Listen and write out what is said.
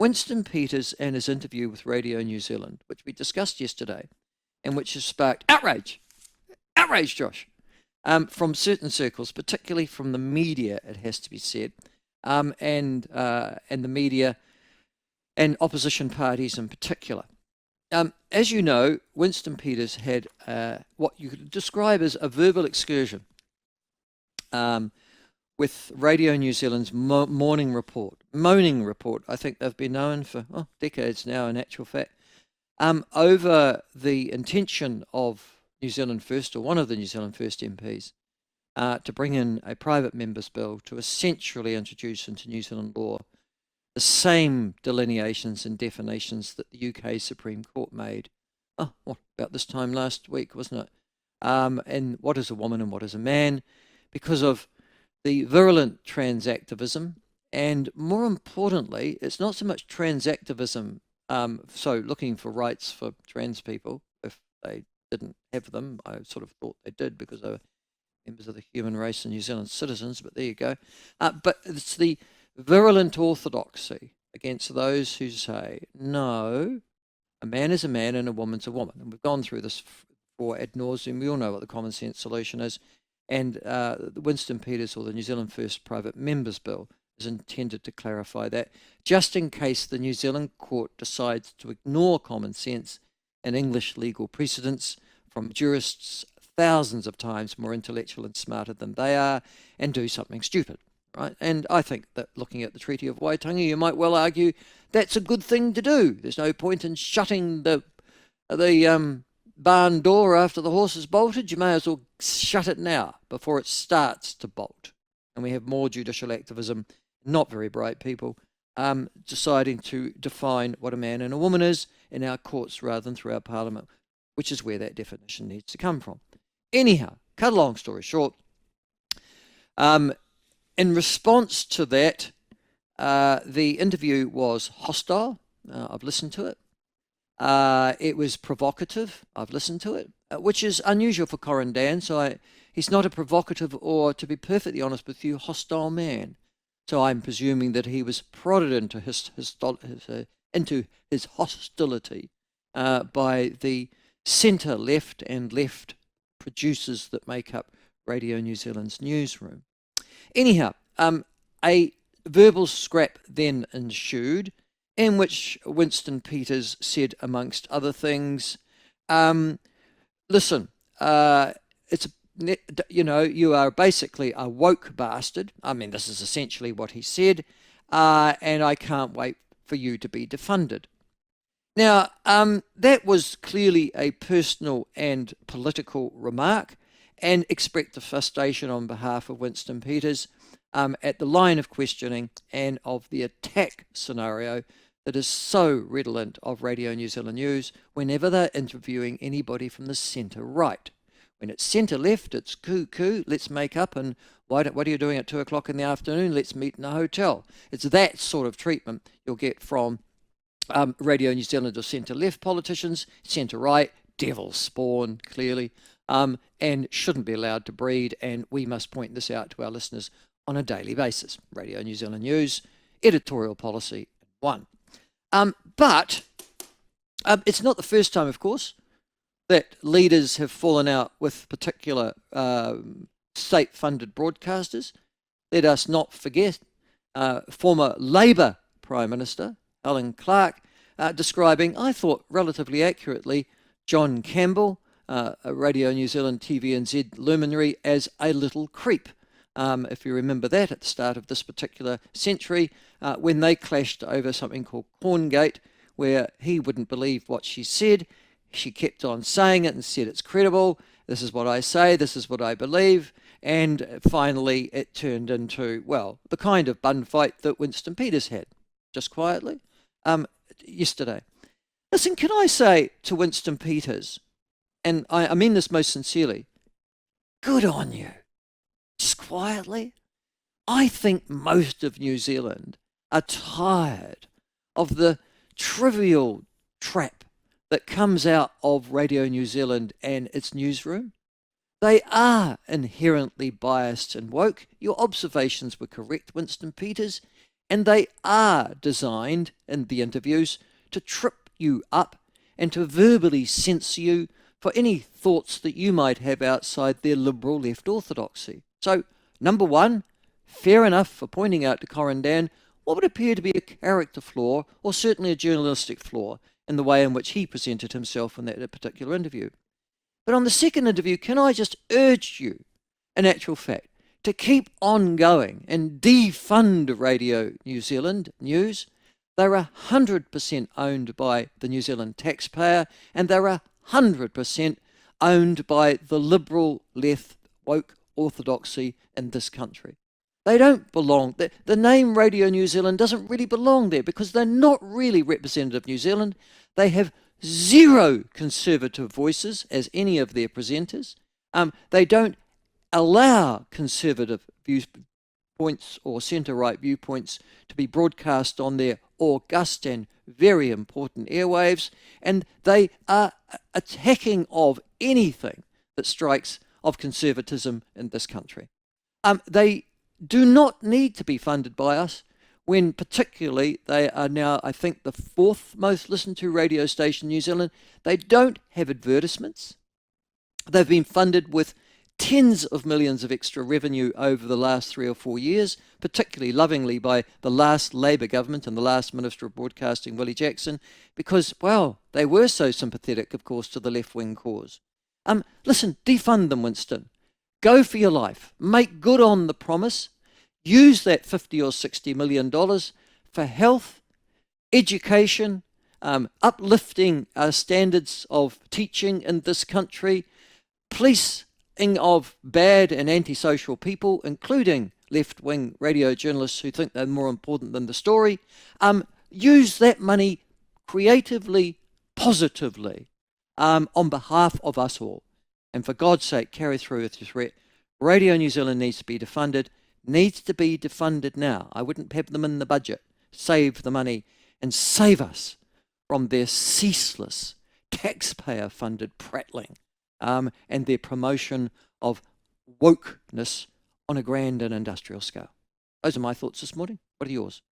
Winston Peters and his interview with Radio New Zealand, which we discussed yesterday, and which has sparked outrage, Josh, from certain circles, particularly from the media, it has to be said, and the media and opposition parties in particular. As you know, Winston Peters had what you could describe as a verbal excursion with Radio New Zealand's moaning report. I think they've been known for decades now, in actual fact, over the intention of New Zealand First, or one of the New Zealand First MPs, to bring in a private member's bill to essentially introduce into New Zealand law the same delineations and definitions that the UK Supreme Court made, about this time last week, wasn't it? And what is a woman and what is a man, because of the virulent trans activism. And more importantly, it's not so much trans activism, so looking for rights for trans people, if they didn't have them. I sort of thought they did because they were members of the human race and New Zealand citizens, but there you go. But it's the virulent orthodoxy against those who say, no, a man is a man and a woman's a woman. And we've gone through this for ad nauseum. We all know what the common sense solution is. And Winston Peters, or the New Zealand First Private Members Bill, is intended to clarify that, just in case the New Zealand court decides to ignore common sense and English legal precedents from jurists thousands of times more intellectual and smarter than they are, and do something stupid. Right? And I think that, looking at the Treaty of Waitangi, you might well argue that's a good thing to do. There's no point in shutting the barn door after the horse has bolted. You may as well shut it now before it starts to bolt. And we have more judicial activism, not very bright people, deciding to define what a man and a woman is in our courts rather than through our parliament, which is where that definition needs to come from. Anyhow, cut a long story short, in response to that, the interview was hostile. I've listened to it. It was provocative. I've listened to it, which is unusual for Corin Dan. So he's not a provocative or, to be perfectly honest with you, hostile man. So I'm presuming that he was prodded into his hostility by the centre, left and left producers that make up Radio New Zealand's newsroom. Anyhow, a verbal scrap then ensued, in which Winston Peters said, amongst other things, listen, it's, you are basically a woke bastard. I mean, this is essentially what he said, and I can't wait for you to be defunded. Now, that was clearly a personal and political remark, and expressed the frustration on behalf of Winston Peters at the line of questioning and of the attack scenario that is so redolent of Radio New Zealand News whenever they're interviewing anybody from the centre right. When it's centre left, it's coo, let's make up, and what are you doing at 2 o'clock in the afternoon? Let's meet in a hotel. It's that sort of treatment you'll get from Radio New Zealand or centre left politicians. Centre right, devil spawn, clearly. And shouldn't be allowed to breed, and we must point this out to our listeners on a daily basis. Radio New Zealand News, editorial policy 1. But it's not the first time, of course, that leaders have fallen out with particular state-funded broadcasters. Let us not forget former Labour Prime Minister Alan Clark describing, I thought relatively accurately, John Campbell, a Radio New Zealand TVNZ luminary, as a little creep. If you remember that at the start of this particular century, when they clashed over something called Corngate, where he wouldn't believe what she said. She kept on saying it and said, it's credible, this is what I say, this is what I believe, and finally it turned into, well, the kind of bun fight that Winston Peters had, just quietly, yesterday. Listen, can I say to Winston Peters, and I mean this most sincerely, good on you. Just quietly. I think most of New Zealand are tired of the trivial trap that comes out of Radio New Zealand and its newsroom. They are inherently biased and woke. Your observations were correct, Winston Peters, And they are designed, in the interviews, to trip you up and to verbally censor you for any thoughts that you might have outside their liberal left orthodoxy. So, number one, fair enough for pointing out to Corrindan what would appear to be a character flaw, or certainly a journalistic flaw, in the way in which he presented himself in that particular interview. But on the second interview, can I just urge you, in actual fact, to keep on going and defund Radio New Zealand News. They're 100% owned by the New Zealand taxpayer, and they're 100% owned by the liberal left woke orthodoxy in this country. They don't belong. The name Radio New Zealand doesn't really belong there because they're not really representative of New Zealand. They have zero conservative voices as any of their presenters. They don't allow conservative viewpoints or centre-right viewpoints to be broadcast on their august and very important airwaves, and they are attacking of anything that strikes of conservatism in this country. They do not need to be funded by us, when particularly they are now, I think, the fourth most listened to radio station in New Zealand. They don't have advertisements. They've been funded with tens of millions of extra revenue over the last 3 or 4 years, particularly lovingly by the last Labour government and the last Minister of Broadcasting, Willie Jackson, because, well, they were so sympathetic, of course, to the left-wing cause. Listen, defund them, Winston. Go for your life. Make good on the promise. Use that $50 or $60 million for health, education, uplifting standards of teaching in this country, policing of bad and antisocial people, including left-wing radio journalists who think they're more important than the story. Use that money creatively, positively, on behalf of us all. And for God's sake, carry through with your threat. Radio New Zealand needs to be defunded now. I wouldn't have them in the budget. Save the money and save us from their ceaseless taxpayer-funded prattling and their promotion of wokeness on a grand and industrial scale. Those are my thoughts this morning. What are yours?